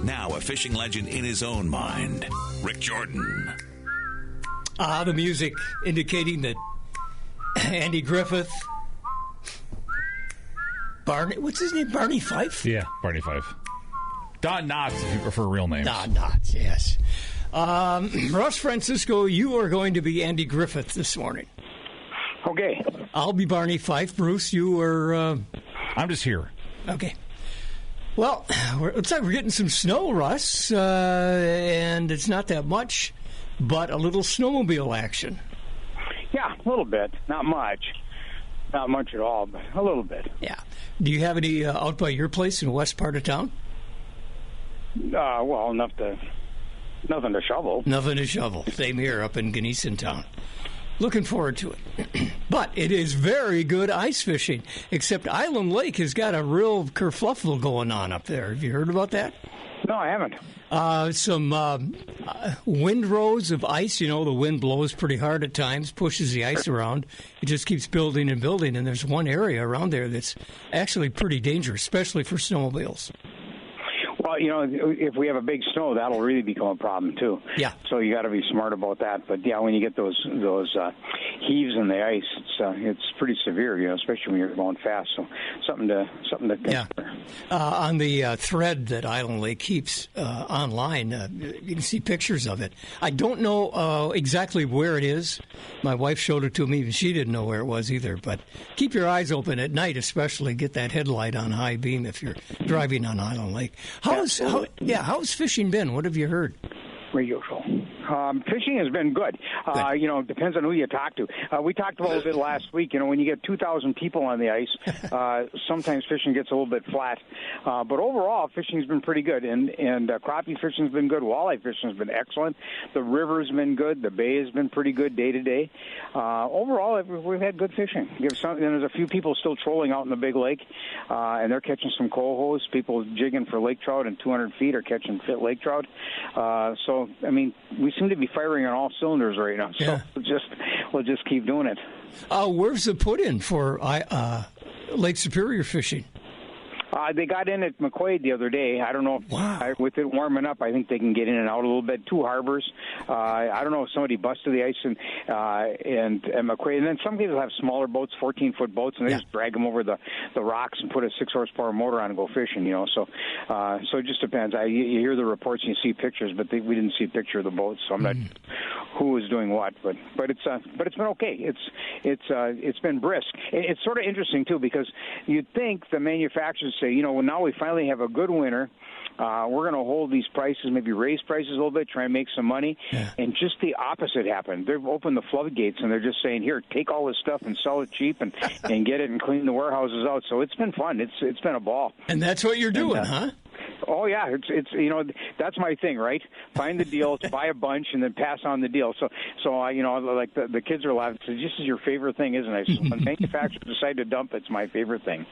Now a fishing legend in his own mind, Rick Jordan. The music indicating that Andy Griffith, Barney, what's his name? Barney Fife? Yeah, Barney Fife. Don Knotts, if you prefer real names. Don Knotts, yes. Russ Francisco, you are going to be Andy Griffith this morning. Okay. I'll be Barney Fife. Bruce, you are... I'm just here. Okay. Well, looks like we're getting some snow, Russ, and it's not that much, but a little snowmobile action. Yeah, a little bit. Not much. Not much at all, but a little bit. Yeah. Do you have any out by your place in the west part of town? Well, nothing to shovel. Nothing to shovel. Same here up in Gunnison Town. Looking forward to it. But it is very good ice fishing, except Island Lake has got a real kerfluffle going on up there. Have you heard about that? No, I haven't. Some windrows of ice. You know, the wind blows pretty hard at times, pushes the ice around. It just keeps building and building, and there's one area around there that's actually pretty dangerous, especially for snowmobiles. Well, you know, if we have a big snow, that'll really become a problem too. Yeah. So you got to be smart about that. But yeah, when you get those heaves in the ice, it's pretty severe. You know, especially when you're going fast. So something to consider. Yeah. On the thread that Island Lake keeps online, you can see pictures of it. I don't know exactly where it is. My wife showed it to me. Even she didn't know where it was either. But keep your eyes open at night, especially. Get that headlight on high beam if you're driving on Island Lake. How's fishing been? What have you heard? Usual. Fishing has been good. You know, depends on who you talk to. We talked about it a bit last week. You know, when you get 2,000 people on the ice, sometimes fishing gets a little bit flat. But overall, fishing's been pretty good. And crappie fishing's been good. Walleye fishing's been excellent. The river's been good. The bay has been pretty good day to day. Overall, we've had good fishing. And there's a few people still trolling out in the big lake, and they're catching some cohos. People jigging for lake trout and 200 feet are catching fit lake trout. So, I mean, we seem to be firing on all cylinders right now. So yeah. we'll just keep doing it. Where's the put-in for Lake Superior fishing? They got in at McQuaid the other day. I don't know if with it warming up, I think they can get in and out a little bit. 2 harbors. I don't know if somebody busted the ice and McQuaid. And then some people have smaller boats, 14-foot boats, and they just drag them over the rocks and put a 6-horsepower motor on and go fishing. You know, so it just depends. You hear the reports and you see pictures, but we didn't see a picture of the boats, so I'm not who is doing what. But it's been okay. It's been brisk. It's sort of interesting too because you'd think the manufacturers say, you know, well, now we finally have a good winter. We're going to hold these prices, maybe raise prices a little bit, try and make some money. Yeah. And just the opposite happened. They've opened the floodgates, and they're just saying, here, take all this stuff and sell it cheap and get it and clean the warehouses out. So it's been fun. It's been a ball. And that's what you're doing, huh? Oh, yeah. It's you know, that's my thing, right? Find the deal, buy a bunch, and then pass on the deal. So you know, like the kids are laughing. So this is your favorite thing, isn't it? So when manufacturers decide to dump, it's my favorite thing.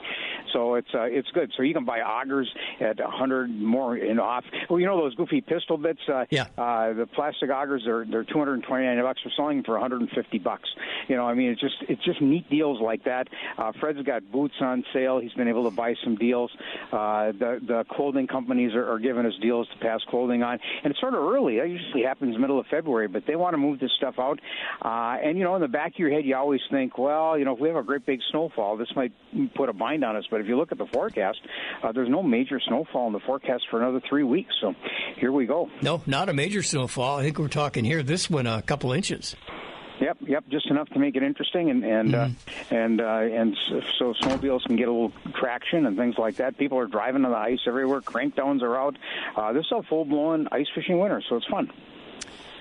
So it's good. So you can buy augers at $100 more in off. Well, you know those goofy pistol bits? The plastic augers they're $229. We're selling them for $150. You know, I mean, it's just neat deals like that. Fred's got boots on sale. He's been able to buy some deals. The clothing companies are giving us deals to pass clothing on, and it's sort of early. That usually happens middle of February, but they want to move this stuff out. And you know, in the back of your head, you always think, well, you know, if we have a great big snowfall, this might put a bind on us. But if you look at the forecast, there's no major snowfall in the forecast for another 3 weeks. So here we go. No, not a major snowfall. I think we're talking here this one a couple inches. Yep, just enough to make it interesting, and so snowmobiles can get a little traction and things like that. People are driving on the ice everywhere. Crankdowns are out. This is a full-blown ice fishing winter, so it's fun.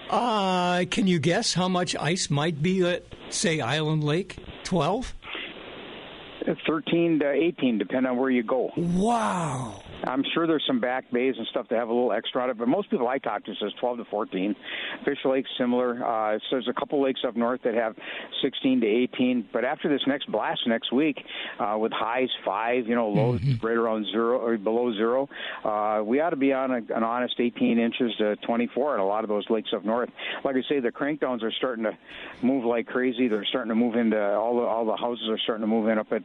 Can you guess how much ice might be at, say, Island Lake? 12? 13 to 18, depending on where you go. Wow. I'm sure there's some back bays and stuff that have a little extra on it, but most people I talk to says 12 to 14. Fish Lake's similar. So there's a couple lakes up north that have 16 to 18. But after this next blast next week, with highs 5, you know, lows right around 0 or below 0, we ought to be on an honest 18 inches to 24 at a lot of those lakes up north. Like I say, the crankdowns are starting to move like crazy. They're starting to move into all the houses are starting to move in up at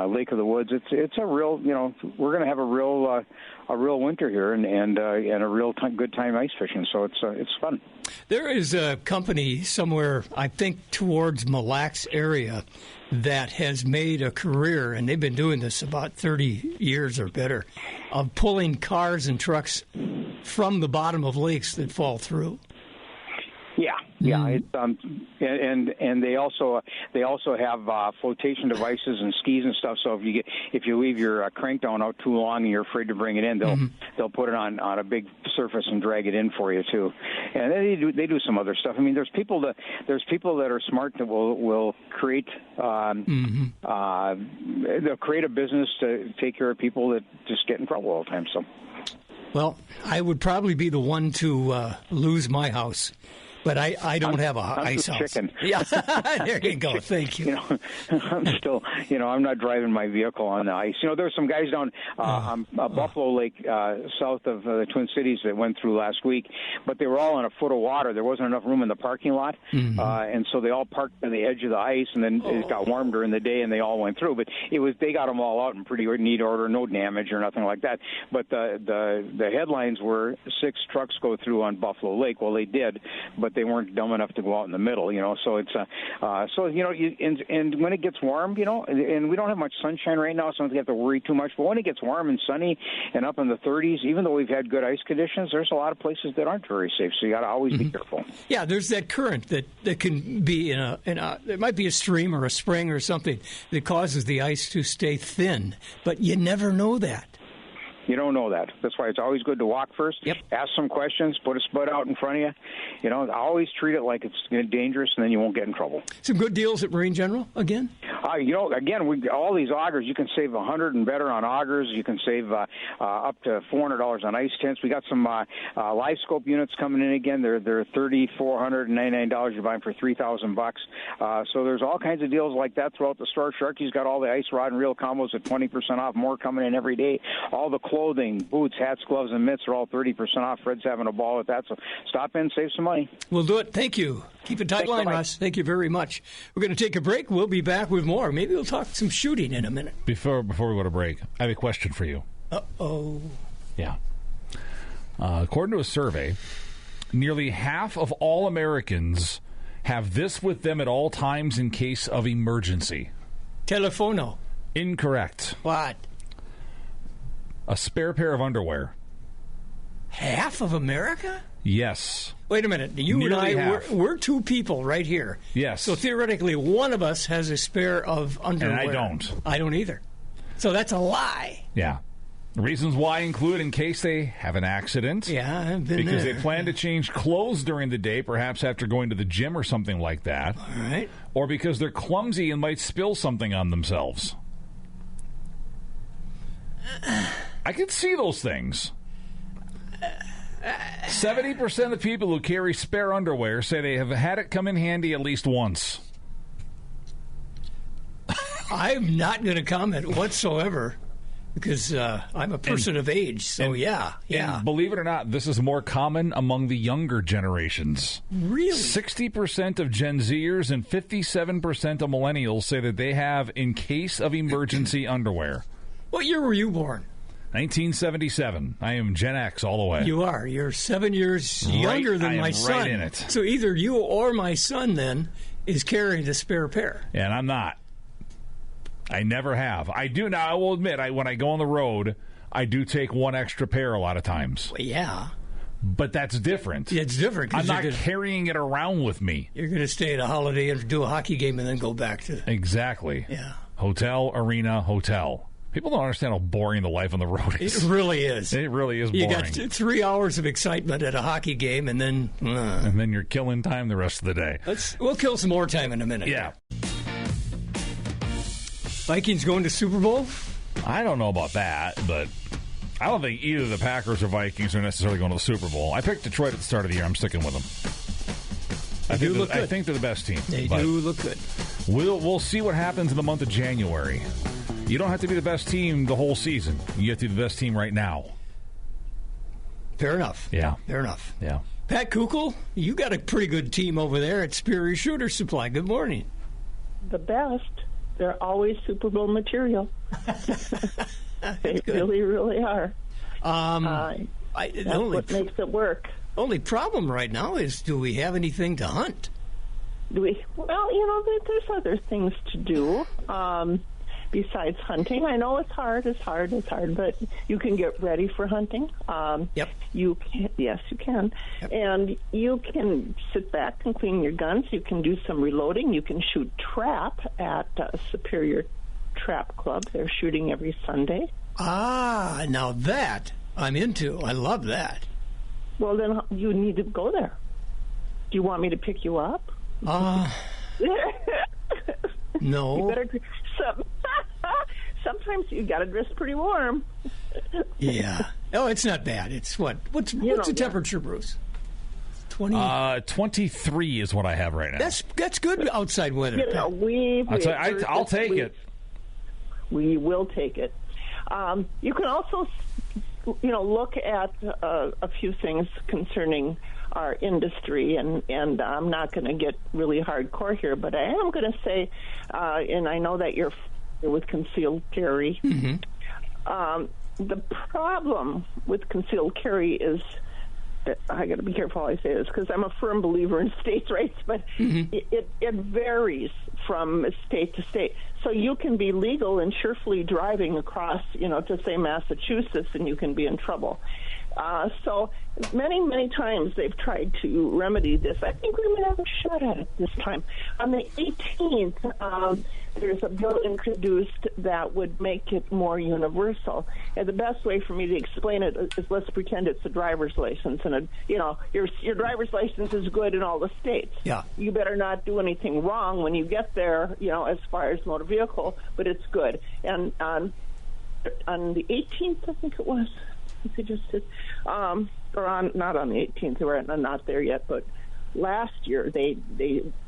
Lake of the Woods. It's a real, you know, we're going to have a real winter here and a real good time ice fishing. So it's fun. There is a company somewhere, I think, towards Mille Lacs area that has made a career, and they've been doing this about 30 years or better, of pulling cars and trucks from the bottom of lakes that fall through. Yeah. It's, and they also have flotation devices and skis and stuff. So if you leave your crank down out too long and you're afraid to bring it in, they'll put it on a big surface and drag it in for you too. And they do some other stuff. I mean, there's people that are smart that will create they'll create a business to take care of people that just get in trouble all the time. So, well, I would probably be the one to lose my house. But I don't have a ice house. Chicken. Yeah, there you go. Thank you. I'm still, I'm not driving my vehicle on the ice. There were some guys down on Buffalo Lake, south of the Twin Cities, that went through last week, but they were all in a foot of water. There wasn't enough room in the parking lot, and so they all parked on the edge of the ice. And then it got warm during the day, and they all went through. But they got them all out in pretty neat order, no damage or nothing like that. But the headlines were 6 trucks go through on Buffalo Lake. Well, they did, but they weren't dumb enough to go out in the middle, So it's and when it gets warm, and we don't have much sunshine right now, so I don't have to worry too much. But when it gets warm and sunny and up in the 30s, even though we've had good ice conditions, there's a lot of places that aren't very safe. So you got to always be careful. Yeah, there's that current that can be in a there might be a stream or a spring or something that causes the ice to stay thin, but you never know that. You don't know that. That's why it's always good to walk first. Yep. Ask some questions. Put a spud out in front of you. Always treat it like it's dangerous, and then you won't get in trouble. Some good deals at Marine General again. All these augers, you can save $100 and better on augers. You can save up to $400 on ice tents. We got some live scope units coming in again. They're $3,499. You're buying for $3,000. So there's all kinds of deals like that throughout the store. Sharky's got all the ice rod and reel combos at 20% off. More coming in every day. All the clothing, boots, hats, gloves, and mitts are all 30% off. Fred's having a ball with that, so stop in, save some money. We'll do it. Thank you. Keep a tight line, Russ. Thank you very much. We're going to take a break. We'll be back with more. Maybe we'll talk some shooting in a minute. Before we go to break, I have a question for you. Uh-oh. Yeah. According to a survey, nearly half of all Americans have this with them at all times in case of emergency. Telefono. Incorrect. What? A spare pair of underwear. Half of America? Yes. Wait a minute. You Nearly and I, half. we're two people right here. Yes. So theoretically, one of us has a spare of underwear. And I don't. I don't either. So that's a lie. Yeah. The reasons why include in case they have an accident. Yeah, I've been because there. they plan to change clothes during the day, perhaps after going to the gym or something like that. All right. Or because they're clumsy and might spill something on themselves. I can see those things. 70% of people who carry spare underwear say they have had it come in handy at least once. I'm not going to comment whatsoever because I'm a person of age. So, yeah. And believe it or not, this is more common among the younger generations. Really? 60% of Gen Zers and 57% of millennials say that they have in case of emergency underwear. What year were you born? 1977. I am Gen X all the way. You are. You're 7 years younger than my son. Right in it. So either you or my son then is carrying a spare pair. And I'm not. I never have. I do now. I will admit, when I go on the road, I do take one extra pair a lot of times. Well, yeah. But that's different. It's different. I'm not carrying it around with me. You're going to stay at a Holiday and do a hockey game and then go back to... Exactly. Yeah. Hotel, arena, hotel. People don't understand how boring the life on the road is. It really is. It really is boring. You got 3 hours of excitement at a hockey game, and then... And then you're killing time the rest of the day. We'll kill some more time in a minute. Yeah. Vikings going to Super Bowl? I don't know about that, but I don't think either the Packers or Vikings are necessarily going to the Super Bowl. I picked Detroit at the start of the year. I'm sticking with them. I think they're the best team. They do look good. We'll see what happens in the month of January. You don't have to be the best team the whole season. You have to be the best team right now. Fair enough. Yeah. Fair enough. Yeah. Pat Kukul, you got a pretty good team over there at Superior Shooter Supply. Good morning. The best. They're always Super Bowl material. They really, really are. That's what makes it work. Only problem right now is, do we have anything to hunt? Do we? Well, there's other things to do besides hunting. I know it's hard, but you can get ready for hunting. Yep. Yes, you can. Yep. And you can sit back and clean your guns. You can do some reloading. You can shoot trap at Superior Trap Club. They're shooting every Sunday. Now that I'm into. I love that. Well, then you need to go there. Do you want me to pick you up? No. You better. Sometimes you got to dress pretty warm. Yeah. Oh, it's not bad. It's what? What's the temperature, Bruce? 23 is what I have right now. That's good outside weather. I'll take it. We will take it. You can also, look at a few things concerning our industry, and I'm not going to get really hardcore here, but I am going to say, and I know that you're with concealed carry. Mm-hmm. The problem with concealed carry is, I got to be careful how I say this because I'm a firm believer in states' rights, but it varies from state to state. So you can be legal and cheerfully driving across, to say Massachusetts, and you can be in trouble. So many, many times they've tried to remedy this. I think we might have a shot at it this time. On the 18th, there's a bill introduced that would make it more universal. And the best way for me to explain it is let's pretend it's a driver's license. And, your driver's license is good in all the states. Yeah. You better not do anything wrong when you get there, as far as motor vehicle, but it's good. And on the 18th, I think it was, they just did, not on the 18th, we're not there yet, but last year they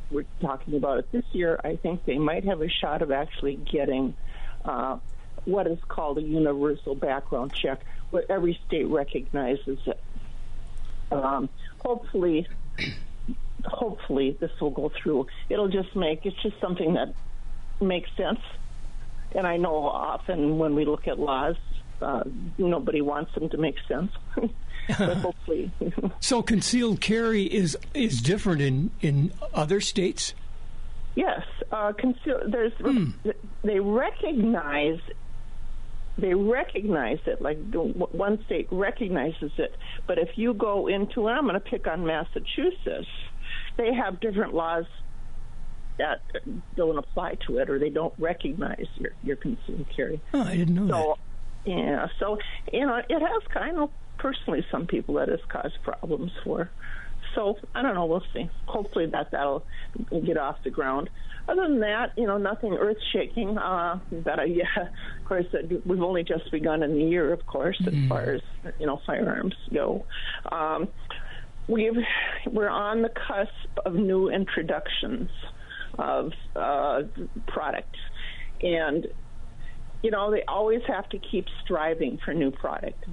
were talking about it. This year, I think they might have a shot of actually getting what is called a universal background check, where every state recognizes it. Hopefully this will go through. It's just something that makes sense. And I know often when we look at laws, nobody wants them to make sense, but hopefully. So concealed carry is different in other states? Yes, they recognize it. Like one state recognizes it, but if you go into, and I'm going to pick on Massachusetts, they have different laws that don't apply to it, or they don't recognize your concealed carry. Oh, I didn't know that. Yeah, so, it has kind of, personally, some people that has caused problems for. So, I don't know, we'll see. Hopefully that'll get off the ground. Other than that, nothing earth-shaking. Of course, we've only just begun in the year, of course, as far as, firearms go. We're on the cusp of new introductions of products. And they always have to keep striving for new product.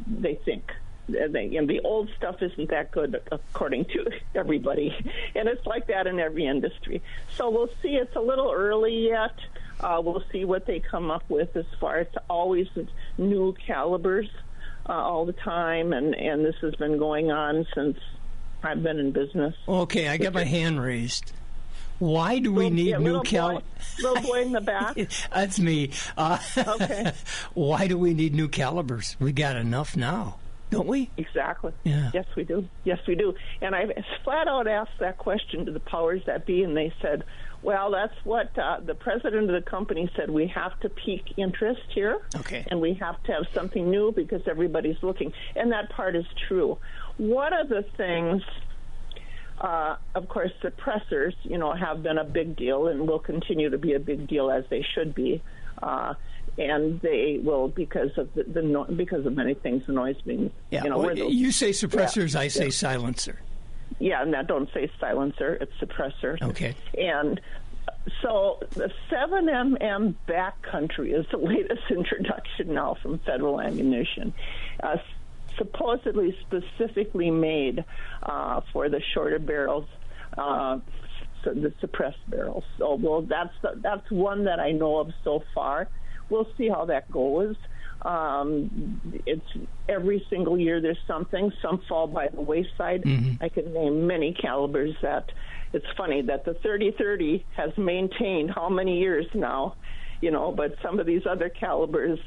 They think. And the old stuff isn't that good, according to everybody. And it's like that in every industry. So we'll see. It's a little early yet. We'll see what they come up with as far as always new calibers all the time. And this has been going on since I've been in business. Okay, I got my hand raised. Why do we need new calibers? Little boy in the back. That's me. Okay. Why do we need new calibers? We got enough now, don't we? Exactly. Yeah. Yes, we do. And I flat out asked that question to the powers that be, and they said, well, that's what the president of the company said. We have to pique interest here. Okay. And we have to have something new because everybody's looking. And that part is true. One of the things... of course, suppressors, have been a big deal and will continue to be a big deal as they should be, and they will because of because of many things. The noise being, you say suppressors, I say silencer. Yeah, and that don't say silencer; it's suppressor. Okay, and so the 7mm backcountry is the latest introduction now from Federal Ammunition. Supposedly specifically made for the shorter barrels, so the suppressed barrels. So, that's one that I know of so far. We'll see how that goes. It's every single year there's something. Some fall by the wayside. I can name many calibers that it's funny that the 3030 has maintained how many years now, but some of these other calibers,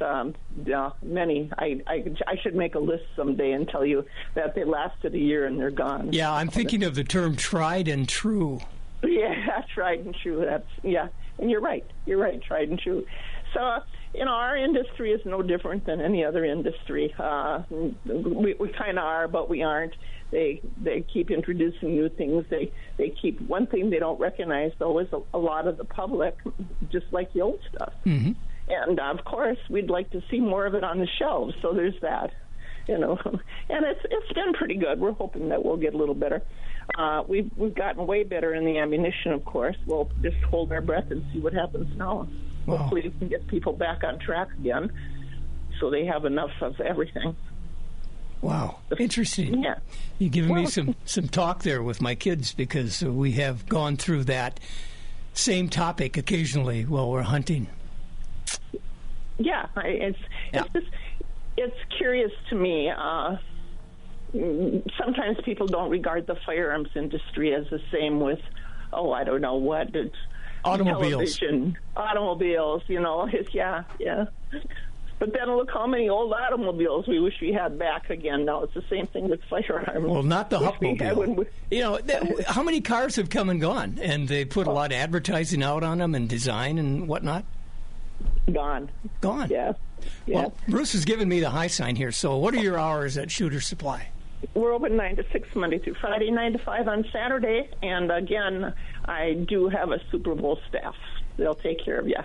many. I should make a list someday and tell you that they lasted a year and they're gone. Yeah, I'm thinking of the term tried and true. Yeah, tried and true. And you're right. You're right, tried and true. So, our industry is no different than any other industry. We kind of are, but we aren't. They keep introducing new things. They keep one thing they don't recognize, though, is a lot of the public just like the old stuff. And of course, we'd like to see more of it on the shelves. So there's that, and it's been pretty good. We're hoping that we'll get a little better. We've gotten way better in the ammunition, of course. We'll just hold our breath and see what happens now. Wow. Hopefully, we can get people back on track again, so they have enough of everything. Wow, interesting. Yeah, you're giving me some talk there with my kids, because we have gone through that same topic occasionally while we're hunting. Yeah, it's curious to me. Sometimes people don't regard the firearms industry as the same with, I don't know what. It's automobiles. Television, automobiles, yeah. But then look how many old automobiles we wish we had back again. Now it's the same thing with firearms. Well, not the Hupmobile. How many cars have come and gone, and they put a lot of advertising out on them and design and whatnot? Gone. Yeah. Well, Bruce has given me the high sign here. So what are your hours at Shooter Supply? We're open 9 to 6 Monday through Friday, 9 to 5 on Saturday. And again, I do have a Super Bowl staff. They'll take care of you.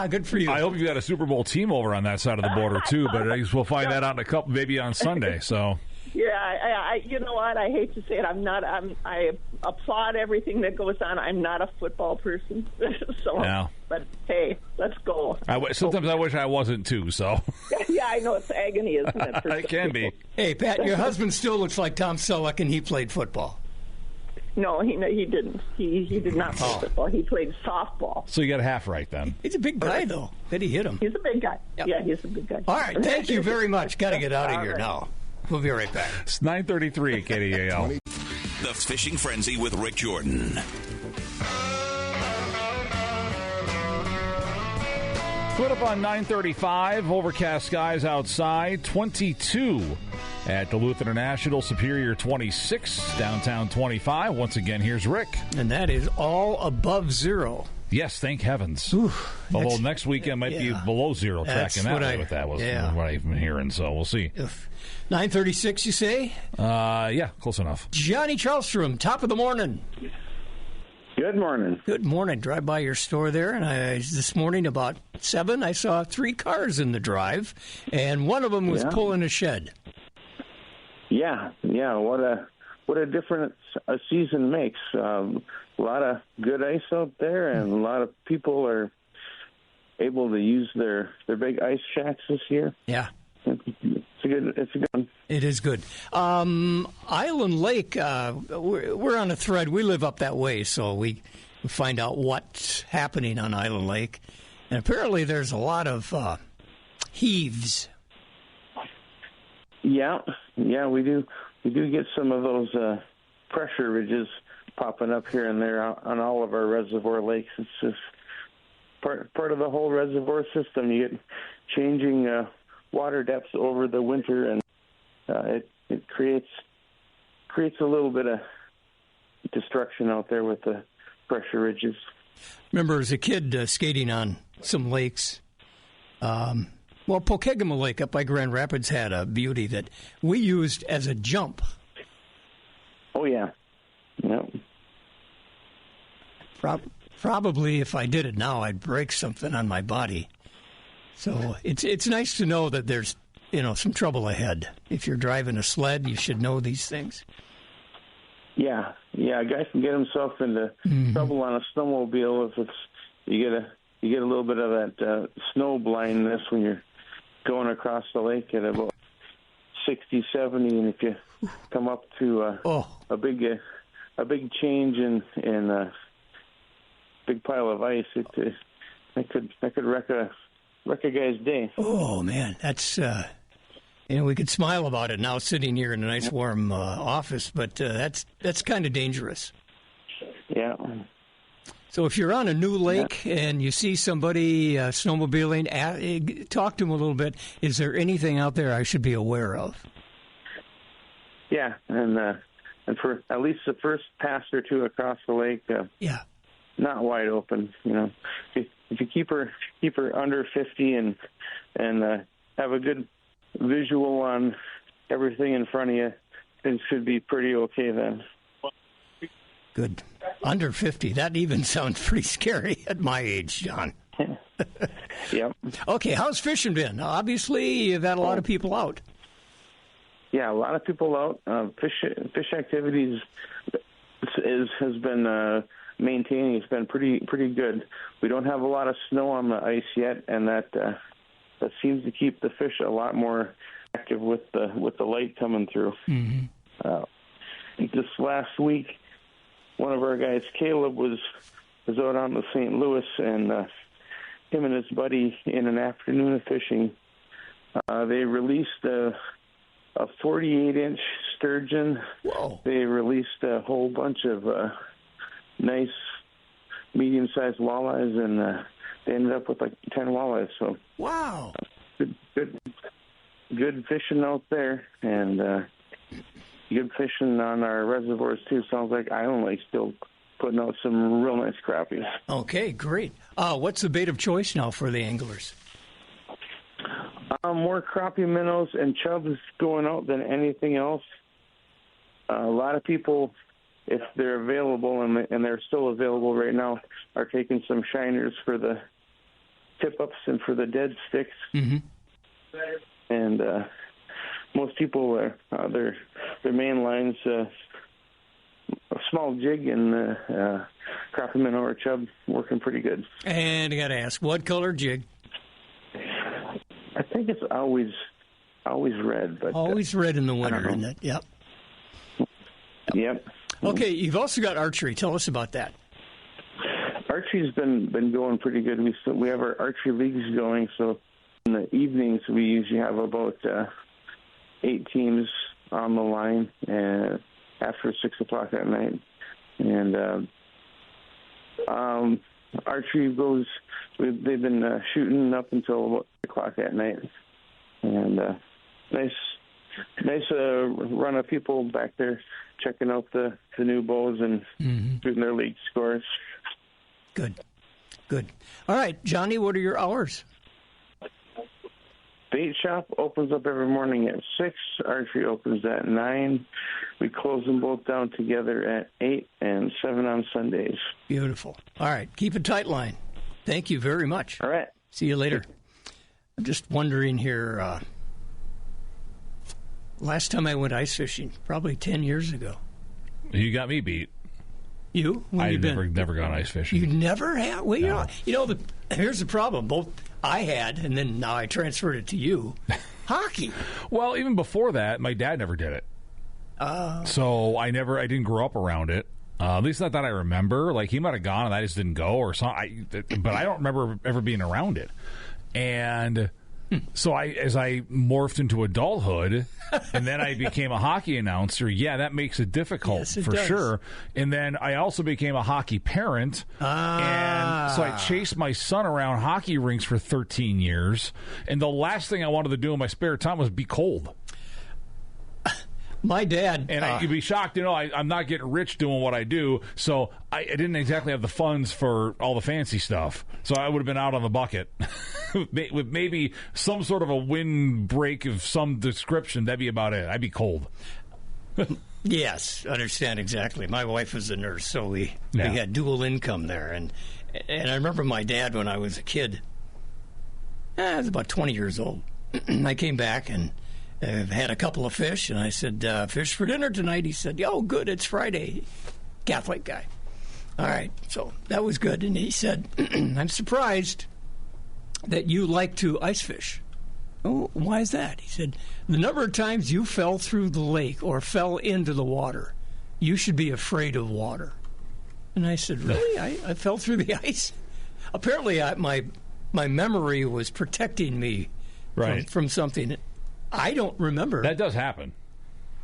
Good for you. I hope you got a Super Bowl team over on that side of the border, too. But I guess we'll find that out in a couple, maybe on Sunday. So. Yeah, you know what? I hate to say it. I applaud everything that goes on. I'm not a football person. But hey, let's go. Sometimes I wish I wasn't too. So. Yeah, I know it's agony, isn't it? It can be. Hey, Pat, your husband still looks like Tom Selleck, and he played football. No, he didn't. He did not play football. He played softball. So you got half right then. He's a big guy, though. Bet he hit him. He's a big guy. Yep. Yeah, he's a big guy. All right, thank you very much. Got to get out of here now. We'll be right back. It's 9:33 at KDAL. The Fishing Frenzy with Rick Jordan. Put up on 9:35. Overcast skies outside. 22 at Duluth International. Superior 26. Downtown 25. Once again, here's Rick. And that is all above zero. Yes, thank heavens. Oof, although next weekend might be below zero. Tracking that way with that was what I've been hearing. So we'll see. 9:36, you say? Yeah, close enough. Johnny Charlstrom, top of the morning. Good morning. Good morning. Drive by your store there, and this morning about 7, I saw 3 cars in the drive, and one of them was pulling a shed. Yeah. What a difference a season makes. A lot of good ice out there, and a lot of people are able to use their big ice shacks this year. Yeah. It's a good one. It is good. Island Lake, we're on a thread. We live up that way, so we find out what's happening on Island Lake. And apparently there's a lot of heaves. Yeah, we do get some of those pressure ridges popping up here and there on all of our reservoir lakes. It's just part of the whole reservoir system. You get changing water depths over the winter, and it creates a little bit of destruction out there with the pressure ridges. Remember as a kid skating on some lakes. Pokegama Lake up by Grand Rapids had a beauty that we used as a jump. Oh, yeah. Yep. Probably if I did it now, I'd break something on my body. So it's nice to know that there's some trouble ahead. If you're driving a sled, you should know these things. Yeah. A guy can get himself into trouble on a snowmobile if you get a little bit of that snow blindness when you're going across the lake at about 60, 70, and if you come up to a big change in a big pile of ice, that could wreck a wreck a guy's day. Oh, man, that's, we could smile about it now sitting here in a nice warm office, but that's kind of dangerous. Yeah. So if you're on a new lake and you see somebody snowmobiling, talk to them a little bit. Is there anything out there I should be aware of? Yeah, and for at least the first pass or two across the lake, not wide open. If you keep her under 50 and have a good visual on everything in front of you, it should be pretty okay then. Good. Under 50. That even sounds pretty scary at my age, John. Yep. Okay, how's fishing been? Obviously, you've had a lot of people out. Yeah, a lot of people out. Fish activities has been maintaining. It's been pretty good. We don't have a lot of snow on the ice yet, and that seems to keep the fish a lot more active with the light coming through. Mm-hmm. This last week, one of our guys, Caleb, was out on the St. Louis, and him and his buddy, in an afternoon of fishing, they released a 48-inch sturgeon. Whoa. They released a whole bunch of nice medium-sized walleyes, and they ended up with like 10 walleyes. So wow, good fishing out there, and good fishing on our reservoirs too. Sounds like Island Lake's still putting out some real nice crappies. Okay, great. What's the bait of choice now for the anglers? More crappie minnows and chubs going out than anything else. A lot of people, if they're available, and they're still available right now, are taking some shiners for the tip-ups and for the dead sticks. Mm-hmm. And most people, their main line's a small jig and crappie minnow or chub working pretty good. And I got to ask, what color jig? I think it's always red. But always red in the winter, isn't it? Yep. Yep. Okay, you've also got archery. Tell us about that. Archery's been going pretty good. We have our archery leagues going, so in the evenings we usually have about 8 teams on the line after 6 o'clock at night. And archery goes, they've been shooting up until about 8 o'clock at night. And nice run of people back there checking out the new bows and shooting their league scores. Good. All right, Johnny, what are your hours? Bait shop opens up every morning at 6. Archery opens at 9. We close them both down together at 8 and 7 on Sundays. Beautiful. All right, keep a tight line. Thank you very much. All right. See you later. I'm just wondering here, last time I went ice fishing, probably 10 years ago. You got me beat. You? I've never gone ice fishing. You never have? Well, no. Here's the problem. Both I had, and then now I transferred it to you. Hockey. Well, even before that, my dad never did it. So I didn't grow up around it. At least not that I remember. Like, he might have gone and I just didn't go or something. But I don't remember ever being around it. And so as I morphed into adulthood, and then I became a hockey announcer, that makes it difficult. Yes, it for does. sure. And then I also became a hockey parent. And so I chased my son around hockey rinks for 13 years. And the last thing I wanted to do in my spare time was be cold. My dad... And you'd be shocked, I'm not getting rich doing what I do, so I didn't exactly have the funds for all the fancy stuff. So I would have been out on the bucket. With maybe some sort of a windbreak of some description, that'd be about it. I'd be cold. Yes, understand exactly. My wife was a nurse, so we had dual income there. And I remember my dad when I was a kid. I was about 20 years old. I came back and... I've had a couple of fish, and I said, fish for dinner tonight. He said, oh, good, it's Friday. Catholic guy. All right, so that was good. And he said, I'm surprised that you like to ice fish. Oh, why is that? He said, the number of times you fell through the lake or fell into the water, you should be afraid of water. And I said, really? I fell through the ice? Apparently, my my memory was protecting me from something. I don't remember. That does happen.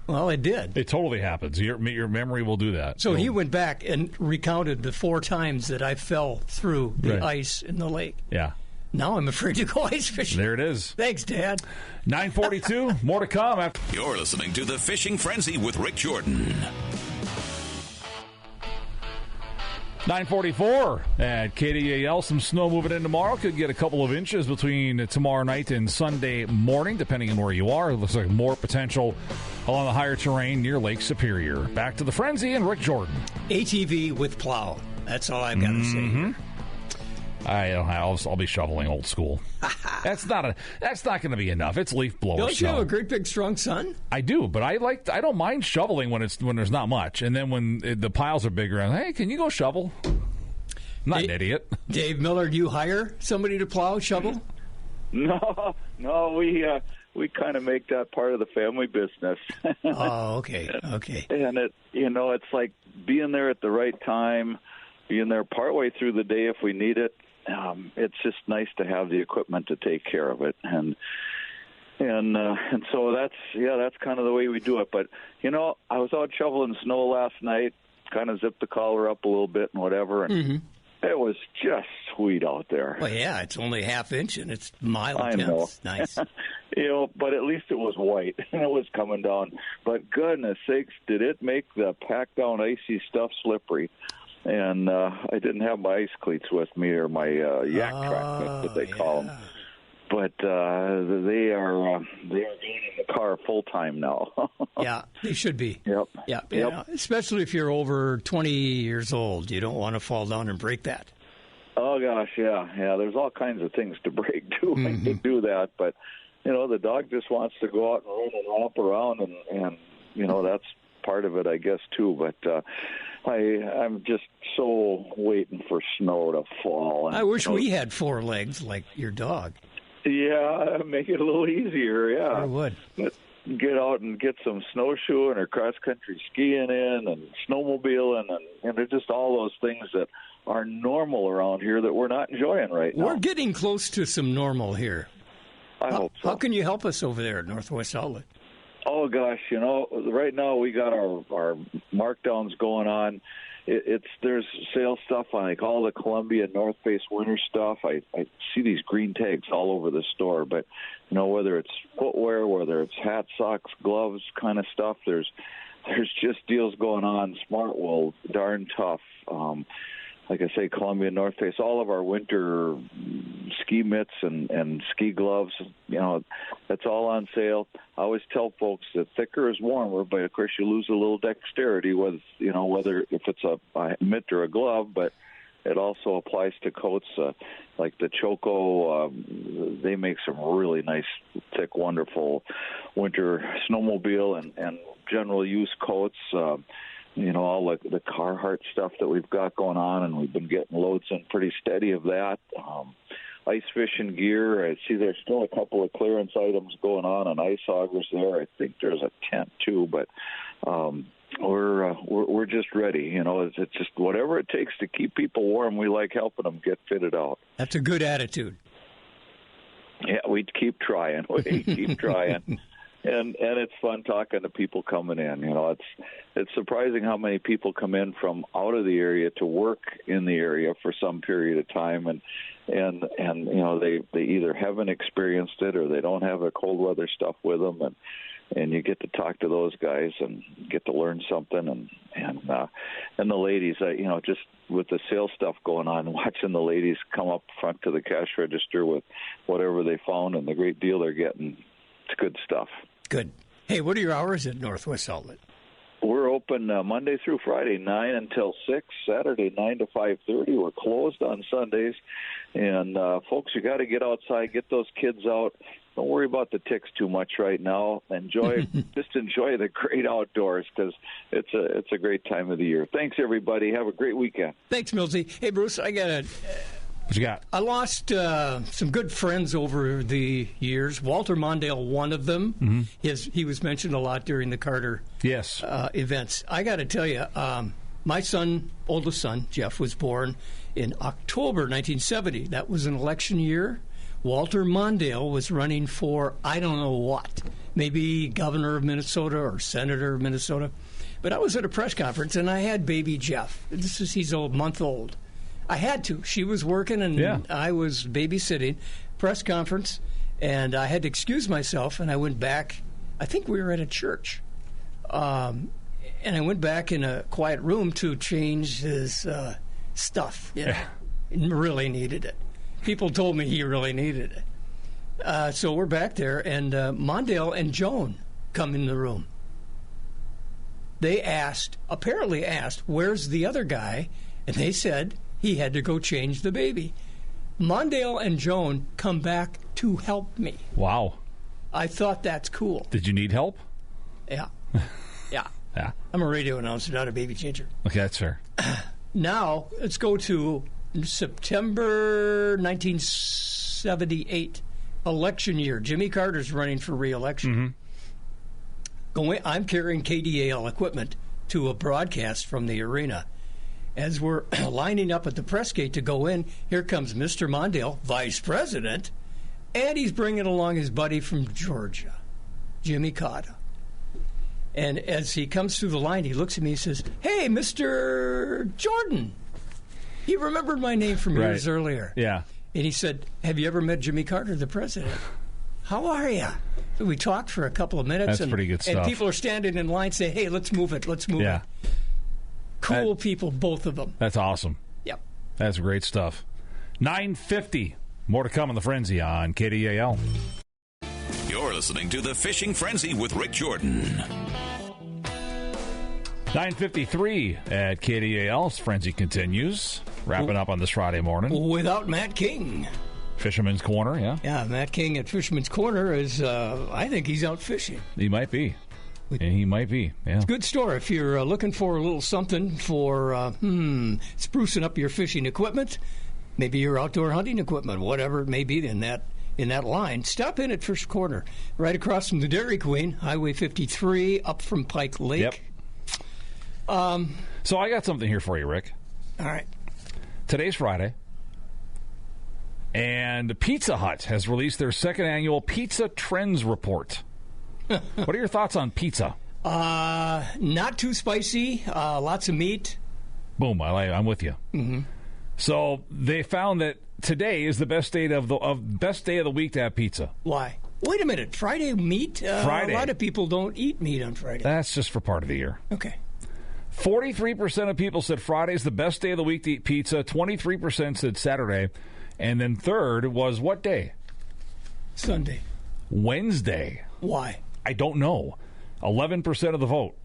Well, it did. It totally happens. Your memory will do that. So he went back and recounted the 4 times that I fell through the ice in the lake. Yeah. Now I'm afraid to go ice fishing. There it is. Thanks, Dad. 9:42. More to come. You're listening to The Fishing Frenzy with Rick Jordan. 9:44 at KDAL. Some snow moving in tomorrow. Could get a couple of inches between tomorrow night and Sunday morning, depending on where you are. It looks like more potential along the higher terrain near Lake Superior. Back to the Frenzy and Rick Jordan. ATV with plow. That's all I've got to say here. I'll be shoveling old school. That's not going to be enough. It's leaf blower. Don't you have a great big strong son? I do, but I don't mind shoveling when there's not much, and then when the piles are bigger, I'm like, hey, can you go shovel? I'm not an idiot. Dave Miller, do you hire somebody to plow, shovel? No, we kind of make that part of the family business. Oh, okay. And it's like being there at the right time, being there partway through the day if we need it. It's just nice to have the equipment to take care of it, and so that's kind of the way we do it. But I was out shoveling snow last night, kind of zipped the collar up a little bit and whatever, and it was just sweet out there. Well, yeah, it's only half inch and it's mild I know. temps. Nice. But at least it was white and it was coming down. But goodness sakes, did it make the packed down icy stuff slippery? And I didn't have my ice cleats with me, or my yak track, that's what they call them. But they are in the car full time now. Yeah, they should be. Yep. Yeah. Yep. Especially if you're over 20 years old, you don't want to fall down and break that. Oh gosh, yeah. There's all kinds of things to break too when you do that. But the dog just wants to go out and run and romp around, and that's part of it, I guess, too. But I'm just so waiting for snow to fall. I wish we had 4 legs like your dog. Yeah, make it a little easier, yeah. I would. But get out and get some snowshoeing or cross-country skiing in and snowmobiling, and they're just all those things that are normal around here that we're not enjoying right now. We're getting close to some normal here. I hope so. How can you help us over there at Northwest Outlet? Oh, gosh, right now we got our markdowns going on. There's sales stuff on like all the Columbia North Face winter stuff. I see these green tags all over the store, but whether it's footwear, whether it's hat, socks, gloves, kind of stuff, there's just deals going on. Smartwool, darn tough. Like I say, Columbia North Face, all of our winter ski mitts and ski gloves, that's all on sale. I always tell folks that thicker is warmer, but of course you lose a little dexterity with, whether if it's a mitt or a glove, but it also applies to coats like the Choco. They make some really nice, thick, wonderful winter snowmobile and general use coats. All the Carhartt stuff that we've got going on, and we've been getting loads in pretty steady of that. Ice fishing gear. I see there's still a couple of clearance items going on ice augers there. I think there's a tent too, but we're just ready. It's just whatever it takes to keep people warm. We like helping them get fitted out. That's a good attitude. Yeah, we keep trying. We keep trying. And it's fun talking to people coming in. It's surprising how many people come in from out of the area to work in the area for some period of time, and they either haven't experienced it or they don't have the cold weather stuff with them, and you get to talk to those guys and get to learn something, and the ladies, just with the sales stuff going on, watching the ladies come up front to the cash register with whatever they found and the great deal they're getting. It's good stuff. Good. Hey, what are your hours at Northwest Outlet? We're open Monday through Friday, 9 until 6, Saturday, 9 to 5:30. We're closed on Sundays. And, folks, you got to get outside, get those kids out. Don't worry about the ticks too much right now. Just enjoy the great outdoors, because it's a great time of the year. Thanks, everybody. Have a great weekend. Thanks, Millsy. Hey, Bruce, I got what you got? I lost some good friends over the years. Walter Mondale, one of them. Mm-hmm. He was mentioned a lot during the Carter events. I got to tell you, My son, oldest son, Jeff, was born in October 1970. That was an election year. Walter Mondale was running for, I don't know what, maybe governor of Minnesota or senator of Minnesota. But I was at a press conference, and I had baby Jeff. He's a month old. I had to. She was working, and I was babysitting. Press conference, and I had to excuse myself, and I went back. I think we were at a church. And I went back in a quiet room to change his stuff. He really needed it. People told me he really needed it. So we're back there, and Mondale and Joan come in the room. They apparently asked, where's the other guy? And they said he had to go change the baby. Mondale and Joan come back to help me. Wow. I thought that's cool. Did you need help? Yeah. Yeah. Yeah. I'm a radio announcer, not a baby changer. Okay, that's fair. Now, let's go to September 1978, election year. Jimmy Carter's running for re-election. I'm carrying KDAL equipment to a broadcast from the arena. As we're lining up at the press gate to go in, here comes Mr. Mondale, vice president, and he's bringing along his buddy from Georgia, Jimmy Carter. And as he comes through the line, he looks at me and says, "Hey, Mr. Jordan." He remembered my name from years earlier. Yeah. And he said, "Have you ever met Jimmy Carter, the president? How are you?" So we talked for a couple of minutes. That's pretty good stuff. And people are standing in line saying, "Hey, let's move it. Let's move it." Cool people, both of them. That's awesome. Yep. That's great stuff. 9:50. More to come on the Frenzy on KDAL. You're listening to the Fishing Frenzy with Rick Jordan. 9:53 at KDAL. Frenzy continues. Wrapping up on this Friday morning. Without Matt King. Fisherman's Corner, yeah. Yeah, Matt King at Fisherman's Corner is, I think he's out fishing. He might be. He might be, yeah. It's a good store if you're looking for a little something for sprucing up your fishing equipment, maybe your outdoor hunting equipment, whatever it may be in that line. Stop in at Fish Corner, right across from the Dairy Queen, Highway 53, up from Pike Lake. Yep. So I got something here for you, Rick. All right. Today's Friday, and Pizza Hut has released their second annual Pizza Trends Report. What are your thoughts on pizza? Not too spicy, lots of meat. Boom, I'm with you. Mm-hmm. So they found that today is the best day of the week to have pizza. Why? Wait a minute, Friday meat? Friday. A lot of people don't eat meat on Friday. That's just for part of the year. Okay. 43% of people said Friday is the best day of the week to eat pizza. 23% said Saturday. And then third was what day? Sunday. Wednesday. Why? I don't know. 11% of the vote.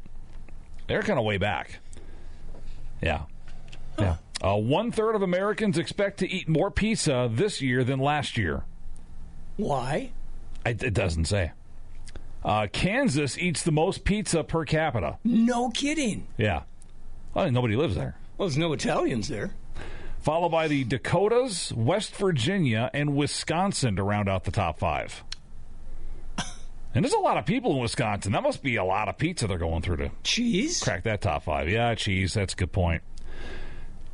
They're kind of way back. Yeah. Huh. Yeah. 1/3 of Americans expect to eat more pizza this year than last year. Why? It doesn't say. Kansas eats the most pizza per capita. No kidding. Yeah. Well, nobody lives there. Well, there's no Italians there. Followed by the Dakotas, West Virginia, and Wisconsin to round out the top 5. And there's a lot of people in Wisconsin. That must be a lot of pizza they're going through to cheese crack that top 5. Yeah, cheese. That's a good point.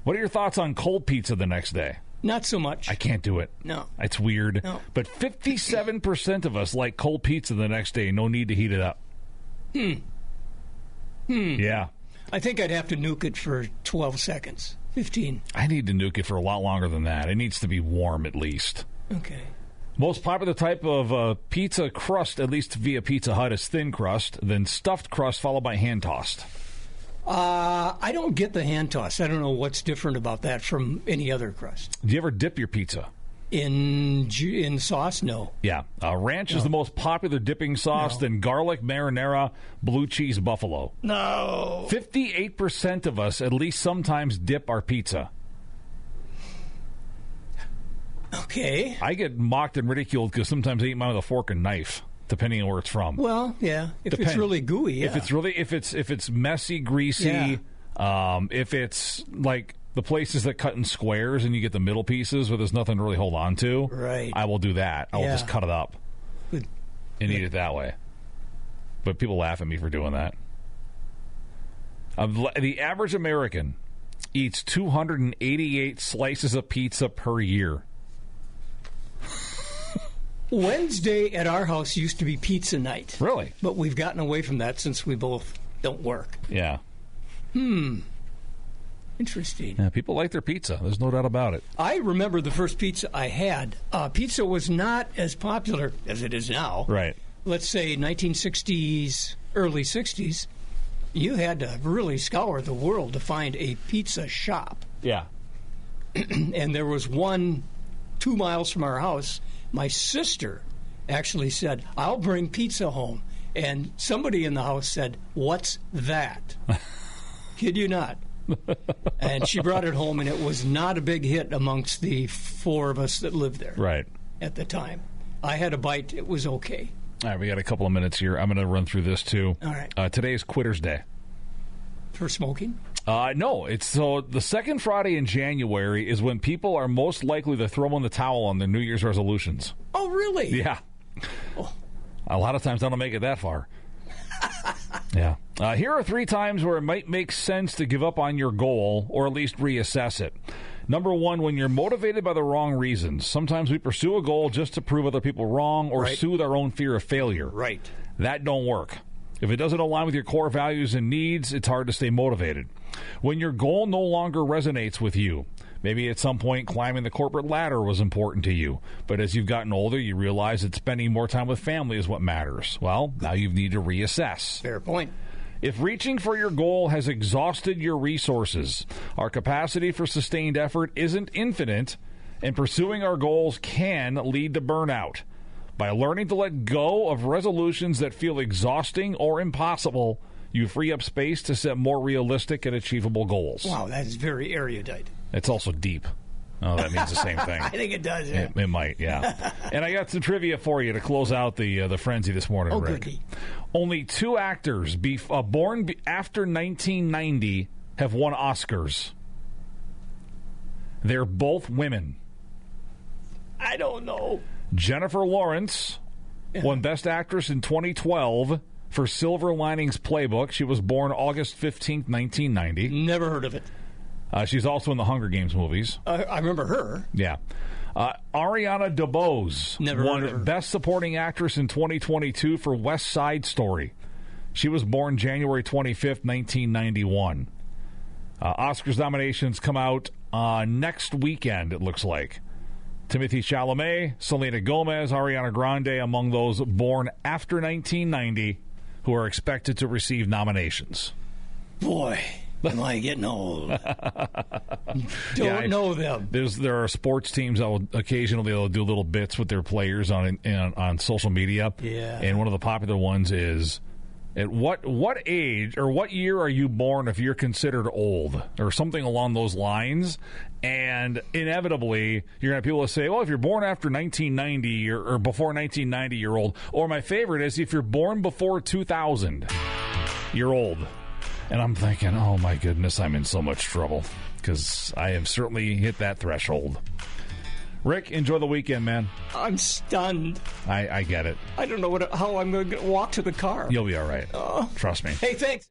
What are your thoughts on cold pizza the next day? Not so much. I can't do it. No. It's weird. No. But 57% of us like cold pizza the next day. No need to heat it up. Yeah. I think I'd have to nuke it for 12 seconds. 15. I need to nuke it for a lot longer than that. It needs to be warm at least. Okay. Most popular type of pizza crust, at least via Pizza Hut, is thin crust, then stuffed crust, followed by hand-tossed. I don't get the hand-tossed. I don't know what's different about that from any other crust. Do you ever dip your pizza? In sauce? No. Yeah. Ranch is the most popular dipping sauce, then garlic, marinara, blue cheese, buffalo. No. 58% of us at least sometimes dip our pizza. Okay. I get mocked and ridiculed because sometimes I eat mine with a fork and knife, depending on where it's from. Well, yeah. If it's really gooey, yeah. If it's messy, greasy, if it's like the places that cut in squares and you get the middle pieces where there's nothing to really hold on to, right. I will do that. I will just cut it up and eat it that way. But people laugh at me for doing that. The average American eats 288 slices of pizza per year. Wednesday at our house used to be pizza night. Really? But we've gotten away from that since we both don't work. Yeah. Interesting. Yeah, people like their pizza. There's no doubt about it. I remember the first pizza I had. Pizza was not as popular as it is now. Right. Let's say 1960s, early 60s. You had to really scour the world to find a pizza shop. Yeah. And there was one 2 miles from our house. My sister actually said, I'll bring pizza home. And somebody in the house said, what's that? Kid you not. And she brought it home, and it was not a big hit amongst the 4 of us that lived there Right. at the time. I had a bite. It was okay. All right, we got a couple of minutes here. I'm going to run through this, too. All right. Today is Quitter's Day. For smoking? No, it's so the second Friday in January is when people are most likely to throw in the towel on their New Year's resolutions. Oh, really? Yeah. Oh. A lot of times I don't make it that far. Yeah. Here are 3 times where it might make sense to give up on your goal or at least reassess it. Number 1, when you're motivated by the wrong reasons. Sometimes we pursue a goal just to prove other people wrong or soothe our own fear of failure. Right. That don't work. If it doesn't align with your core values and needs, it's hard to stay motivated. When your goal no longer resonates with you, maybe at some point climbing the corporate ladder was important to you, but as you've gotten older, you realize that spending more time with family is what matters. Well, now you need to reassess. Fair point. If reaching for your goal has exhausted your resources, our capacity for sustained effort isn't infinite, and pursuing our goals can lead to burnout. By learning to let go of resolutions that feel exhausting or impossible, you free up space to set more realistic and achievable goals. Wow, that is very erudite. It's also deep. Oh, that means the same thing. I think it does, yeah. It might, yeah. And I got some trivia for you to close out the frenzy this morning, Oh, Rick. goody. Only 2 actors born after 1990 have won Oscars. They're both women. I don't know. Jennifer Lawrence won Best Actress in 2012 for Silver Linings Playbook. She was born August 15th, 1990. Never heard of it. She's also in the Hunger Games movies. I remember her. Yeah. Ariana DeBose Never heard of her. won Best Supporting Actress in 2022 for West Side Story. She was born January 25th, 1991. Oscars nominations come out next weekend, it looks like. Timothée Chalamet, Selena Gomez, Ariana Grande among those born after 1990 who are expected to receive nominations. Boy, am I getting old. Don't know them. There are sports teams that will occasionally do little bits with their players on social media. Yeah. And one of the popular ones is, at what age or what year are you born if you're considered old or something along those lines? And inevitably, you're going to have people that say, well, if you're born after 1990 or before 1990, you're old. Or my favorite is if you're born before 2000, you're old. And I'm thinking, oh, my goodness, I'm in so much trouble because I have certainly hit that threshold. Rick, enjoy the weekend, man. I'm stunned. I get it. I don't know how I'm going to walk to the car. You'll be all right. Trust me. Hey, thanks.